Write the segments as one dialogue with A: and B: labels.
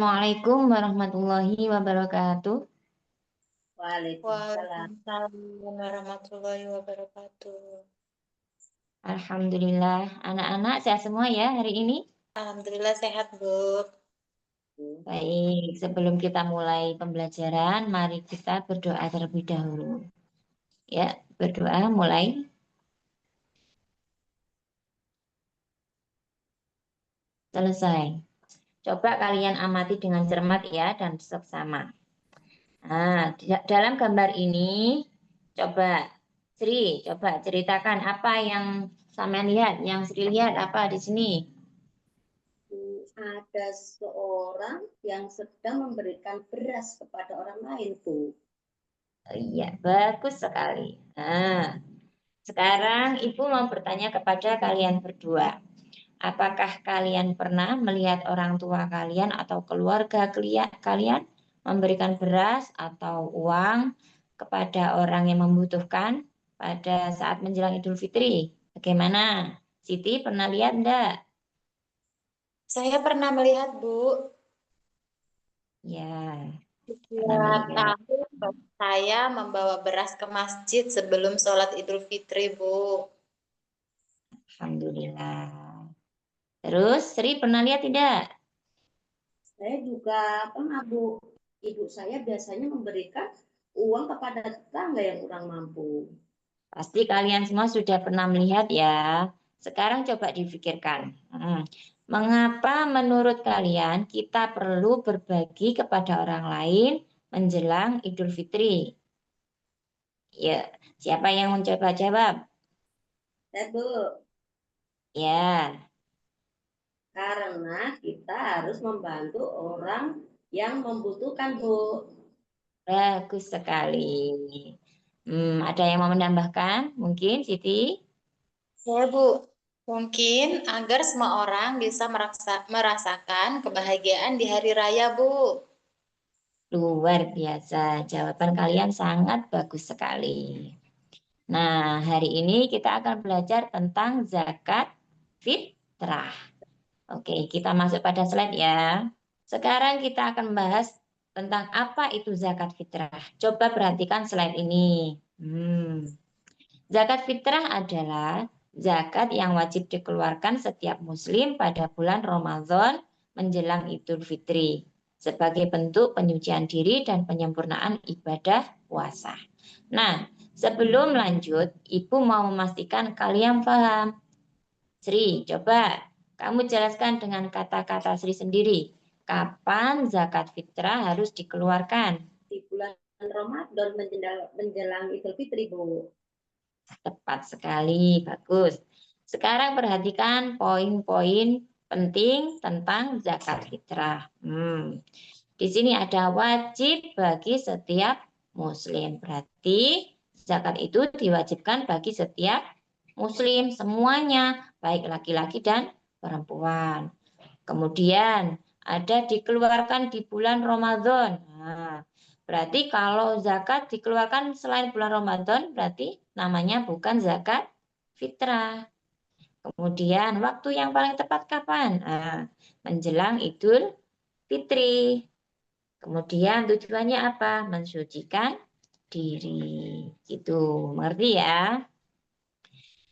A: Assalamualaikum warahmatullahi wabarakatuh.
B: Waalaikumsalam.
C: Waalaikumsalam warahmatullahi wabarakatuh.
A: Alhamdulillah, anak-anak sehat semua ya hari ini.
C: Alhamdulillah sehat, Bu.
A: Baik, sebelum kita mulai pembelajaran, mari kita berdoa terlebih dahulu. Ya, berdoa mulai. Selesai. Coba kalian amati dengan cermat ya dan seksama. Nah, dalam gambar ini, coba Sri, coba ceritakan apa yang sampean lihat, yang Sri lihat apa di sini?
B: Ada seorang yang sedang memberikan beras kepada orang lain, Bu.
A: Iya, bagus sekali. Nah, sekarang Ibu mau bertanya kepada kalian berdua. Apakah kalian pernah melihat orang tua kalian atau keluarga kalian memberikan beras atau uang kepada orang yang membutuhkan pada saat menjelang Idul Fitri? Bagaimana? Siti pernah lihat enggak?
C: Saya pernah melihat, Bu.
A: Ya, pernah
C: Setiap
A: melihat.
C: tahun saya membawa beras ke masjid sebelum sholat Idul Fitri, Bu.
A: Alhamdulillah. Terus Sri pernah lihat tidak?
B: Saya juga pernah, Bu. Ibu saya biasanya memberikan uang kepada tetangga yang kurang mampu.
A: Pasti kalian semua sudah pernah melihat ya. Sekarang coba difikirkan. Mengapa menurut kalian kita perlu berbagi kepada orang lain menjelang Idul Fitri? Ya, siapa yang mencoba jawab?
B: Bu,
A: Ya,
B: karena kita harus membantu orang yang membutuhkan, Bu.
A: bagus sekali. Ada yang mau menambahkan? Mungkin Siti?
C: Ya, Bu. Mungkin agar semua orang bisa merasakan kebahagiaan di hari raya, Bu.
A: Luar biasa. Jawaban kalian sangat bagus sekali. Nah, hari ini kita akan belajar tentang zakat fitrah. Oke, kita masuk pada slide ya. Sekarang kita akan membahas tentang apa itu zakat fitrah. Coba perhatikan slide ini. Zakat fitrah adalah zakat yang wajib dikeluarkan setiap muslim pada bulan Ramadan menjelang Idul Fitri sebagai bentuk penyucian diri dan penyempurnaan ibadah puasa. Nah, sebelum lanjut, Ibu mau memastikan kalian paham. Sri, coba kamu jelaskan dengan kata-kata Sri sendiri. Kapan zakat fitrah harus dikeluarkan?
B: Di bulan Ramadan menjelang Idul Fitri, Bu.
A: Tepat sekali, bagus. Sekarang perhatikan poin-poin penting tentang zakat fitrah. Di sini ada wajib bagi setiap muslim. Berarti zakat itu diwajibkan bagi setiap muslim semuanya, baik laki-laki dan perempuan. Kemudian ada dikeluarkan di bulan Ramadan. Nah, berarti kalau zakat dikeluarkan selain bulan Ramadan, berarti namanya bukan zakat fitrah. Kemudian waktu yang paling tepat kapan? Nah, menjelang Idul Fitri. Kemudian tujuannya apa? Mensucikan diri. Gitu, mengerti ya?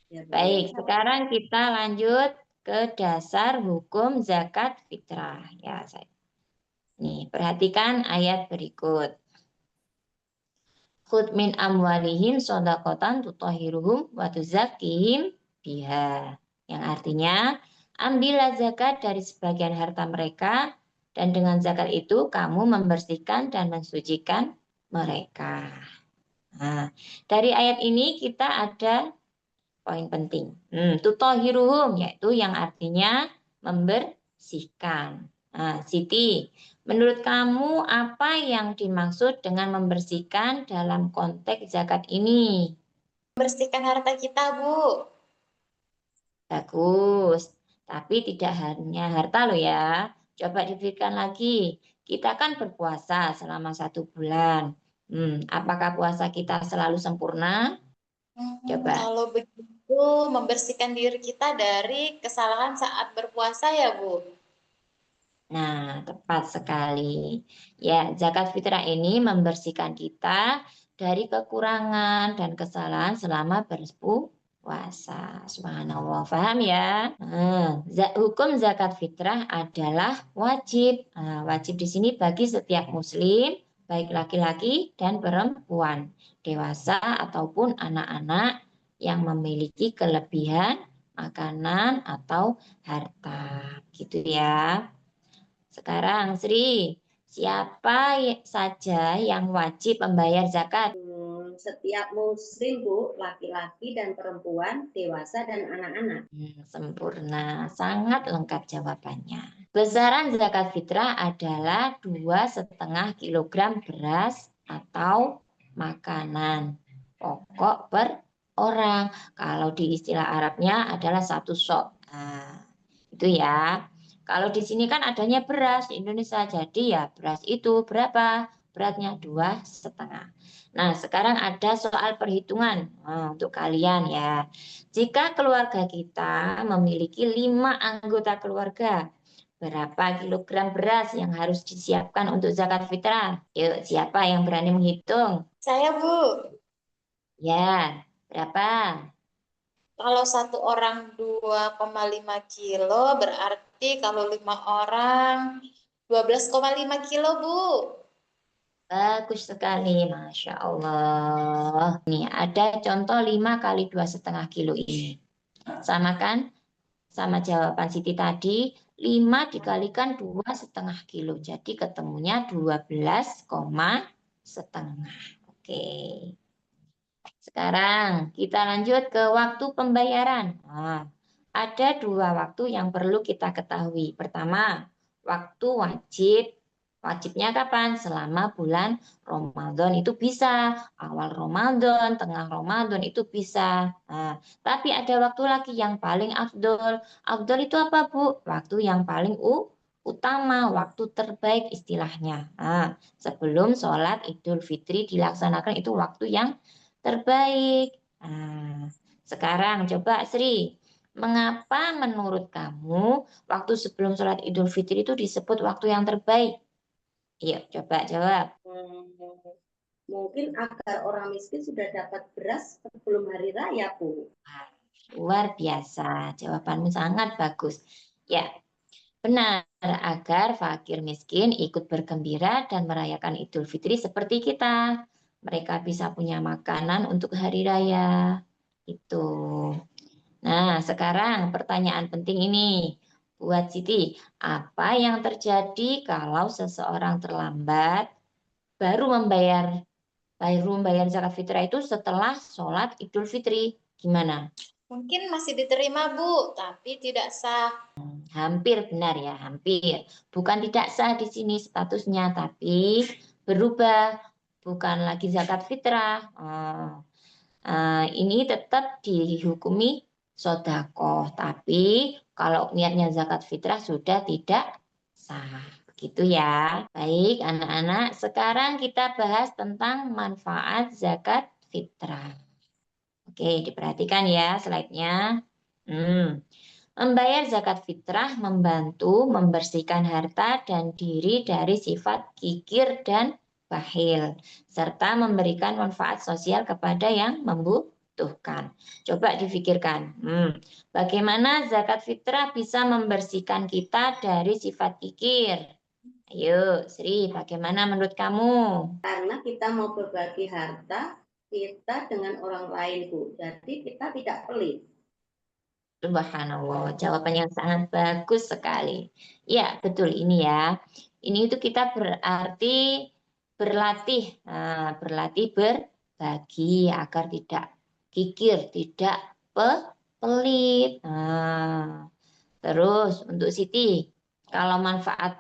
B: Ya, Bu.
A: Baik, sekarang kita lanjut ke dasar hukum zakat fitrah. Ya, saya. Nih, perhatikan ayat berikut. Khud min amwalihim shadaqatan tutahhiruhum wa tuzakkihim biha. Yang artinya, ambillah zakat dari sebagian harta mereka dan dengan zakat itu kamu membersihkan dan mensucikan mereka. Nah, dari ayat ini kita ada poin penting. Tutahhiruhum yaitu yang artinya membersihkan. Nah, Siti, menurut kamu apa yang dimaksud dengan membersihkan dalam konteks zakat ini?
C: Membersihkan harta kita, Bu.
A: Bagus, tapi tidak hanya harta loh ya. Coba dipikirkan lagi, kita kan berpuasa selama 1 bulan. Apakah puasa kita selalu sempurna? Coba.
C: Kalau begitu, membersihkan diri kita dari kesalahan saat berpuasa ya, Bu.
A: Nah, tepat sekali. Ya, zakat fitrah ini membersihkan kita dari kekurangan dan kesalahan selama berpuasa. Subhanallah, paham ya? Hukum zakat fitrah adalah wajib. Wajib di sini bagi setiap muslim, baik laki-laki dan perempuan, dewasa ataupun anak-anak yang memiliki kelebihan makanan atau harta. Gitu ya. Sekarang Sri, siapa saja yang wajib membayar zakat?
B: Setiap muslim, Bu, laki-laki dan perempuan, dewasa dan anak-anak.
A: Sempurna, sangat lengkap jawabannya. Besaran zakat fitrah adalah 2,5 kilogram beras atau makanan pokok per orang. Kalau di istilah Arabnya adalah 1 sok. Nah, itu ya. Kalau di sini kan adanya beras di Indonesia, jadi ya beras itu berapa? Beratnya 2,5. Nah, sekarang ada soal perhitungan untuk kalian ya. Jika keluarga kita memiliki 5 anggota keluarga, berapa kilogram beras yang harus disiapkan untuk zakat fitrah? Yuk, siapa yang berani menghitung?
C: Saya, Bu.
A: Ya, berapa?
C: Kalau satu orang 2,5 kilo, berarti kalau 5 orang 12,5 kilo, Bu.
A: Bagus sekali, Masya Allah. Nih, ada contoh 5 kali 2,5 kilo ini. Sama kan? Sama jawaban Siti tadi, 5 dikalikan 2,5 kilo. Jadi ketemunya 12,5. Oke. Sekarang kita lanjut ke waktu pembayaran. Nah, ada 2 waktu yang perlu kita ketahui. Pertama, waktu wajib. Wajibnya kapan? Selama bulan Ramadan itu bisa. Awal Ramadan, tengah Ramadan itu bisa. Nah, tapi ada waktu lagi yang paling afdol. Afdol itu apa, Bu? Waktu yang paling utama, waktu terbaik istilahnya. Nah, sebelum sholat Idul Fitri dilaksanakan itu waktu yang terbaik. Nah, sekarang coba Sri, mengapa menurut kamu waktu sebelum sholat Idul Fitri itu disebut waktu yang terbaik? Yuk, coba jawab.
B: Mungkin agar orang miskin sudah dapat beras sebelum hari raya, Bu.
A: Luar biasa, jawabanmu sangat bagus. Ya, benar, agar fakir miskin ikut bergembira dan merayakan Idul Fitri seperti kita. Mereka bisa punya makanan untuk hari raya. Itu. Nah, sekarang pertanyaan penting ini buat Siti. Apa yang terjadi kalau seseorang terlambat baru membayar zakat fitrah itu setelah sholat Idul Fitri? Gimana?
C: Mungkin masih diterima, Bu, tapi tidak sah.
A: Hampir benar ya, hampir. Bukan tidak sah di sini statusnya, tapi berubah. Bukan lagi zakat fitrah. Ini tetap dihukumi sodakoh, tapi kalau niatnya zakat fitrah sudah tidak sah. Begitu ya. Baik, anak-anak, sekarang kita bahas tentang manfaat zakat fitrah. Oke, diperhatikan ya slide-nya. Membayar zakat fitrah membantu membersihkan harta dan diri dari sifat kikir dan bakhil, serta memberikan manfaat sosial kepada yang membutuhkan. Coba difikirkan, bagaimana zakat fitrah bisa membersihkan kita dari sifat kikir? Ayo, Sri, bagaimana menurut kamu?
B: Karena kita mau berbagi harta kita dengan orang lain, Bu. Jadi kita tidak pelit.
A: Subhanallah, jawaban yang sangat bagus sekali. Ya, betul ini ya. Ini itu kita berarti berlatih berbagi agar tidak kikir, tidak pelit. Terus untuk Siti, kalau manfaat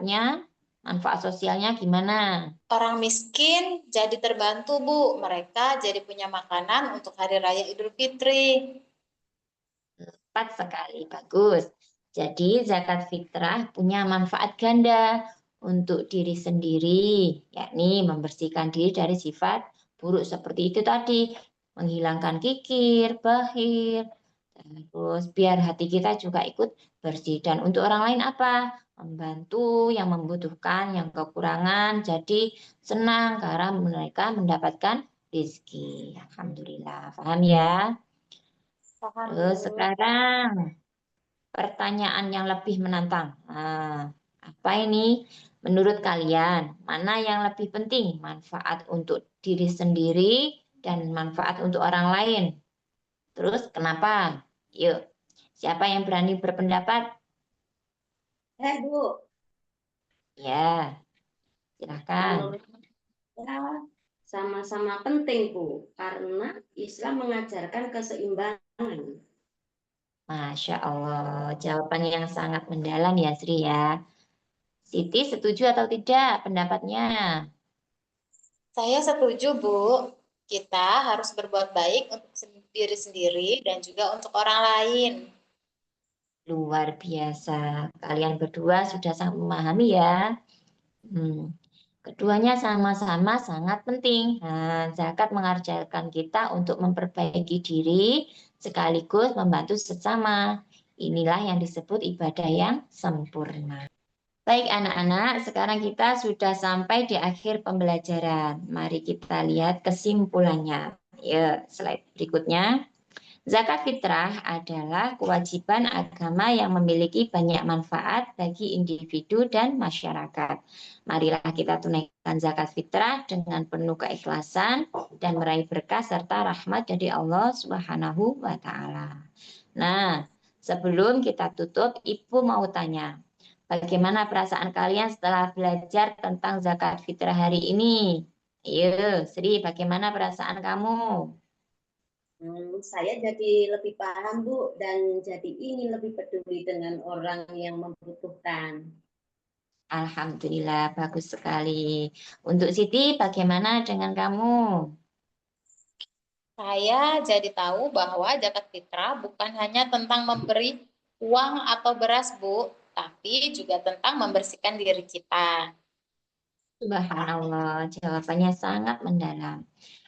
A: sosialnya gimana?
C: Orang miskin jadi terbantu, Bu. Mereka jadi punya makanan untuk hari raya Idul Fitri.
A: Tepat sekali, bagus. Jadi zakat fitrah punya manfaat ganda untuk diri sendiri, yakni membersihkan diri dari sifat buruk seperti itu tadi, menghilangkan kikir, bahir, terus biar hati kita juga ikut bersih. Dan untuk orang lain apa? membantu yang membutuhkan, yang kekurangan. Jadi senang karena mereka mendapatkan rezeki. Alhamdulillah. Paham ya?
C: Paham,
A: Terus
C: Bu.
A: sekarang pertanyaan yang lebih menantang. Nah, apa ini? Menurut kalian, mana yang lebih penting? Manfaat untuk diri sendiri dan manfaat untuk orang lain. Terus kenapa? Yuk, siapa yang berani berpendapat?
B: Bu,
A: Ya, silahkan.
B: menurut saya sama-sama penting, Bu, karena Islam mengajarkan keseimbangan.
A: Masya Allah, jawaban yang sangat mendalam ya Sri ya. Siti setuju atau tidak pendapatnya?
C: Saya setuju, Bu. Kita harus berbuat baik untuk diri sendiri dan juga untuk orang lain.
A: Luar biasa. Kalian berdua sudah sangat memahami ya. Keduanya sama-sama sangat penting. Nah, zakat mengajarkan kita untuk memperbaiki diri sekaligus membantu sesama. Inilah yang disebut ibadah yang sempurna. Baik anak-anak, sekarang kita sudah sampai di akhir pembelajaran. Mari kita lihat kesimpulannya. Ya, slide berikutnya. Zakat fitrah adalah kewajiban agama yang memiliki banyak manfaat bagi individu dan masyarakat. Marilah kita tunaikan zakat fitrah dengan penuh keikhlasan dan meraih berkah serta rahmat dari Allah Subhanahu wa taala. Nah, sebelum kita tutup, Ibu mau tanya, bagaimana perasaan kalian setelah belajar tentang zakat fitrah hari ini? Ayo, Sri, bagaimana perasaan kamu?
B: Saya jadi lebih paham, Bu, dan jadi ingin lebih peduli dengan orang yang membutuhkan.
A: Alhamdulillah, bagus sekali. Untuk Siti, bagaimana dengan kamu?
C: Saya jadi tahu bahwa zakat fitrah bukan hanya tentang memberi uang atau beras, Bu, tapi juga tentang membersihkan diri kita.
A: Subhanallah, jawabannya sangat mendalam.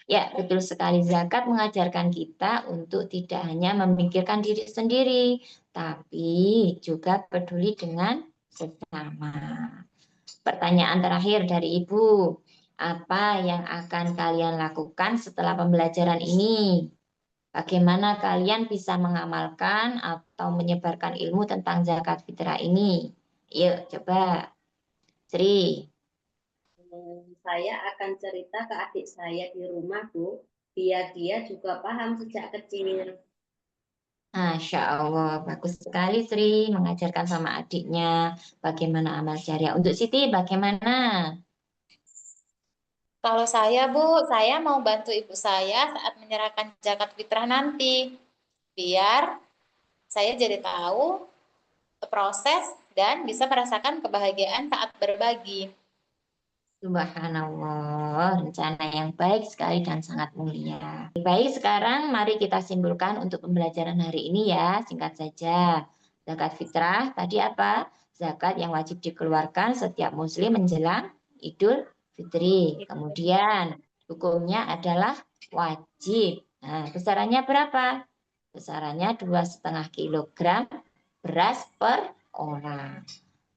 A: Ya, betul sekali. Zakat mengajarkan kita untuk tidak hanya memikirkan diri sendiri, tapi juga peduli dengan sesama. Pertanyaan terakhir dari Ibu, apa yang akan kalian lakukan setelah pembelajaran ini? Bagaimana kalian bisa mengamalkan atau menyebarkan ilmu tentang zakat fitrah ini? Yuk, coba. Sri.
B: Saya akan cerita ke adik saya di rumah, Bu, biar dia juga paham sejak kecil.
A: Masya Allah, bagus sekali Sri mengajarkan sama adiknya bagaimana amal syariah. Untuk Siti, bagaimana?
C: Kalau saya, Bu, saya mau bantu ibu saya saat menyerahkan zakat fitrah nanti. Biar saya jadi tahu proses dan bisa merasakan kebahagiaan saat berbagi.
A: Subhanallah, rencana yang baik sekali dan sangat mulia. Baik, sekarang mari kita simpulkan untuk pembelajaran hari ini ya, singkat saja. Zakat fitrah tadi apa? Zakat yang wajib dikeluarkan setiap muslim menjelang Idul Fitri. Kemudian hukumnya adalah wajib. Nah, besarannya berapa? Besarannya 2,5 kilogram beras per orang.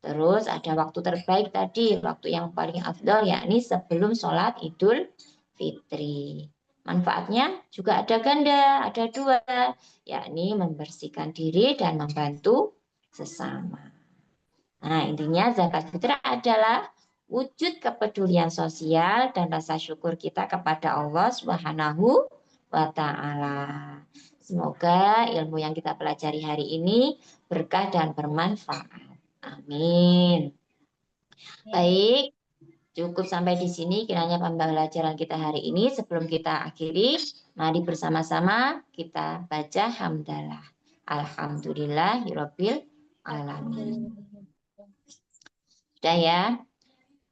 A: Terus ada waktu terbaik tadi, waktu yang paling afdol yakni sebelum sholat Idul Fitri. Manfaatnya juga ada ganda, ada dua, yakni membersihkan diri dan membantu sesama. Nah, intinya zakat fitrah adalah wujud kepedulian sosial dan rasa syukur kita kepada Allah Subhanahu wa taala. Semoga ilmu yang kita pelajari hari ini berkah dan bermanfaat. Amin. Baik, cukup sampai di sini kiranya pembelajaran kita hari ini. Sebelum kita akhiri, mari bersama-sama kita baca hamdalah. Alhamdulillahirabbil alamin. Sudah ya.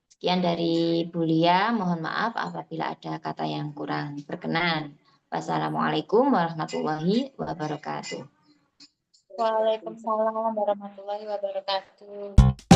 A: Sekian dari Bulia, mohon maaf apabila ada kata yang kurang berkenan. Wassalamualaikum warahmatullahi wabarakatuh.
C: Waalaikumsalam warahmatullahi wabarakatuh.